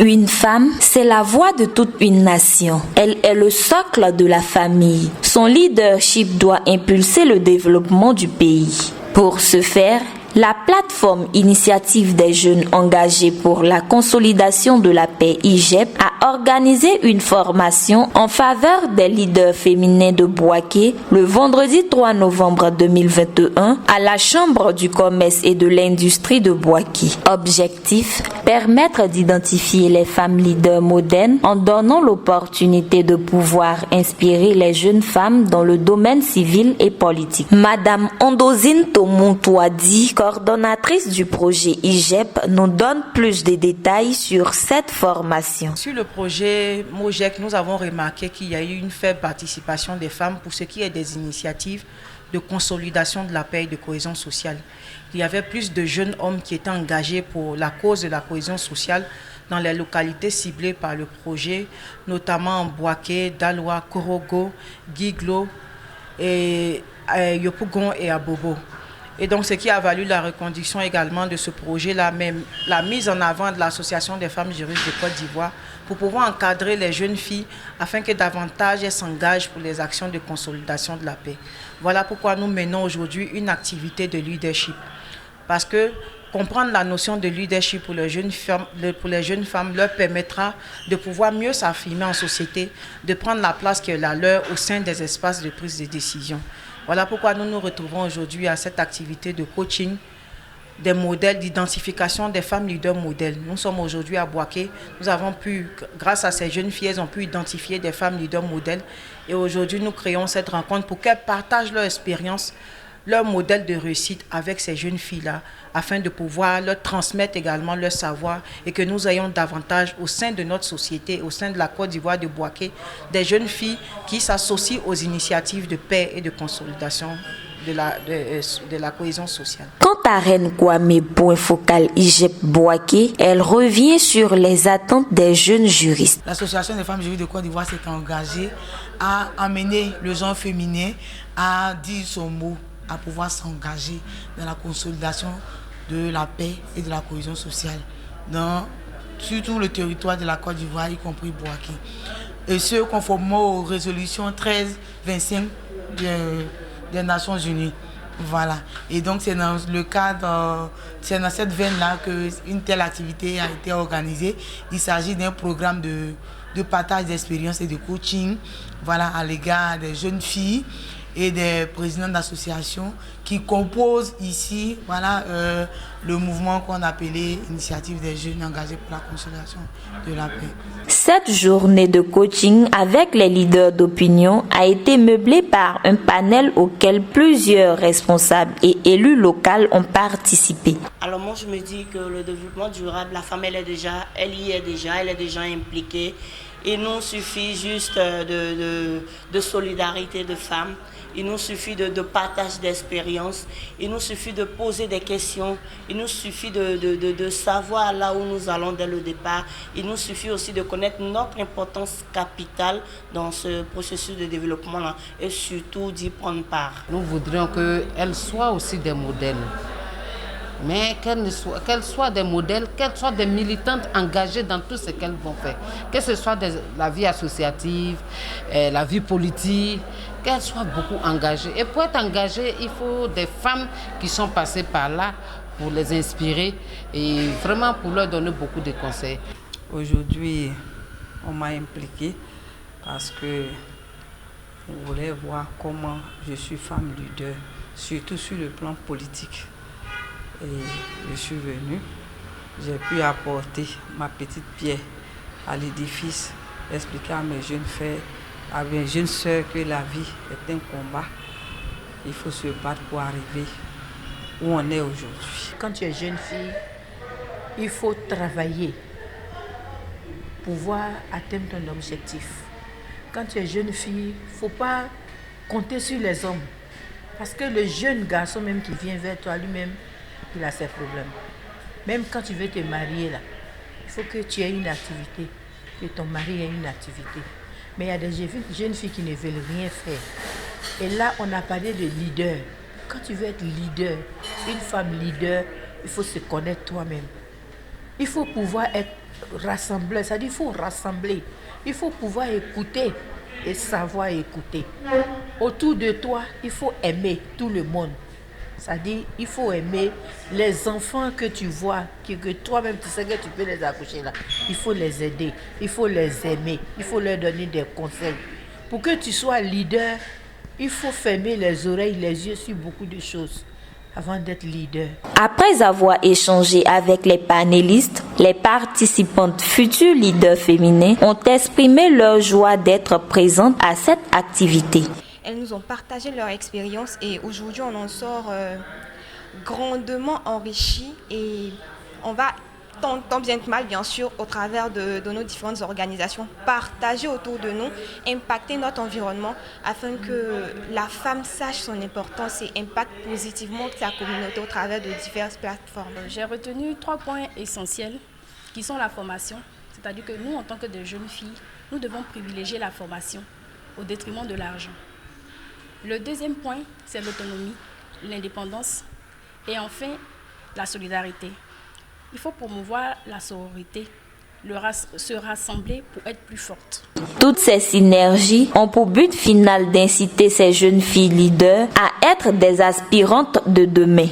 Une femme, c'est la voix de toute une nation. Elle est le socle de la famille. Son leadership doit impulser le développement du pays. Pour ce faire, la plateforme Initiative des jeunes engagés pour la consolidation de la paix IJEP a organisé une formation en faveur des leaders féminins de Bouaké le vendredi 3 novembre 2021 à la Chambre du commerce et de l'industrie de Bouaké. Objectif, permettre d'identifier les femmes leaders modernes en donnant l'opportunité de pouvoir inspirer les jeunes femmes dans le domaine civil et politique. Madame Ondozine Tomontouadi, coordonnatrice du projet IJEP, nous donne plus de détails sur cette formation. Sur le projet MOJEC, nous avons remarqué qu'il y a eu une faible participation des femmes pour ce qui est des initiatives de consolidation de la paix et de cohésion sociale. Il y avait plus de jeunes hommes qui étaient engagés pour la cause de la cohésion sociale dans les localités ciblées par le projet, notamment en Bouaké, Daloa, Korogo, Guiglo, et Yopougon et Abobo. Et donc, ce qui a valu la reconduction également de ce projet-là, même la mise en avant de l'Association des femmes juristes de Côte d'Ivoire pour pouvoir encadrer les jeunes filles afin que davantage elles s'engagent pour les actions de consolidation de la paix. Voilà pourquoi nous menons aujourd'hui une activité de leadership. Parce que comprendre la notion de leadership pour les jeunes femmes leur permettra de pouvoir mieux s'affirmer en société, de prendre la place qui est la leur au sein des espaces de prise de décision. Voilà pourquoi nous nous retrouvons aujourd'hui à cette activité de coaching, des modèles d'identification des femmes leaders modèles. Nous sommes aujourd'hui à Bouaké. Nous avons pu, grâce à ces jeunes filles, elles ont pu identifier des femmes leaders modèles. Et aujourd'hui, nous créons cette rencontre pour qu'elles partagent leur expérience, leur modèle de réussite avec ces jeunes filles-là, afin de pouvoir leur transmettre également leur savoir et que nous ayons davantage au sein de notre société, au sein de la Côte d'Ivoire de Bouaké, des jeunes filles qui s'associent aux initiatives de paix et de consolidation de la cohésion sociale. Quant à Reine Kwame, point focal IJEP Bouaké, elle revient sur les attentes des jeunes juristes. L'Association des femmes juristes de Côte d'Ivoire s'est engagée à amener le genre féminin à dire son mot, à pouvoir s'engager dans la consolidation de la paix et de la cohésion sociale dans surtout le territoire de la Côte d'Ivoire, y compris Bouaké. Et ce, conformément aux résolutions 1325 des Nations Unies. Voilà. Et donc c'est dans le cadre, c'est dans cette veine-là qu'une telle activité a été organisée. Il s'agit d'un programme de partage d'expérience et de coaching, voilà, à l'égard des jeunes filles et des présidents d'associations qui composent ici, voilà, le mouvement qu'on appelait Initiative des jeunes engagés pour la consolidation de la paix. Cette journée de coaching avec les leaders d'opinion a été meublée par un panel auquel plusieurs responsables et élus locaux ont participé. Alors moi je me dis que le développement durable, la femme elle y est déjà impliquée. Il nous suffit juste de solidarité de femmes. Il nous suffit de partage d'expérience, il nous suffit de poser des questions, il nous suffit de savoir là où nous allons dès le départ. Il nous suffit aussi de connaître notre importance capitale dans ce processus de développement-là et surtout d'y prendre part. Nous voudrions qu'elles soient aussi des modèles, mais qu'elles soient des modèles, qu'elles soient des militantes engagées dans tout ce qu'elles vont faire. Que ce soit la vie associative, la vie politique, qu'elles soient beaucoup engagées. Et pour être engagées, il faut des femmes qui sont passées par là pour les inspirer et vraiment pour leur donner beaucoup de conseils. Aujourd'hui, on m'a impliquée parce que on voulait voir comment je suis femme leader, surtout sur le plan politique. Et je suis venue, j'ai pu apporter ma petite pierre à l'édifice, expliquer à mes jeunes frères, à mes jeunes sœurs que la vie est un combat. Il faut se battre pour arriver où on est aujourd'hui. Quand tu es jeune fille, il faut travailler pour pouvoir atteindre ton objectif. Quand tu es jeune fille, il ne faut pas compter sur les hommes. Parce que le jeune garçon même qui vient vers toi lui-même, il a ses problèmes. Même quand tu veux te marier là, il faut que tu aies une activité, que ton mari ait une activité. Mais il y a des jeunes filles qui ne veulent rien faire. Et là, on a parlé de leader. Quand tu veux être leader, une femme leader, il faut se connaître toi-même. Il faut pouvoir être rassembleur, c'est-à-dire il faut rassembler. Il faut pouvoir écouter et savoir écouter. Autour de toi, il faut aimer tout le monde. C'est-à-dire, il faut aimer les enfants que tu vois, que toi-même tu sais que tu peux les accoucher là. Il faut les aider, il faut les aimer, il faut leur donner des conseils. Pour que tu sois leader, il faut fermer les oreilles, les yeux sur beaucoup de choses avant d'être leader. Après avoir échangé avec les panélistes, les participantes futures leaders féminines ont exprimé leur joie d'être présentes à cette activité. Elles nous ont partagé leur expérience et aujourd'hui on en sort grandement enrichi et on va tant bien que mal bien sûr au travers de nos différentes organisations partager autour de nous, impacter notre environnement afin que la femme sache son importance et impacte positivement sa communauté au travers de diverses plateformes. J'ai retenu 3 points essentiels qui sont la formation, c'est-à-dire que nous en tant que des jeunes filles, nous devons privilégier la formation au détriment de l'argent. Le deuxième point, c'est l'autonomie, l'indépendance et enfin la solidarité. Il faut promouvoir la sororité, se rassembler pour être plus forte. Toutes ces synergies ont pour but final d'inciter ces jeunes filles leaders à être des aspirantes de demain.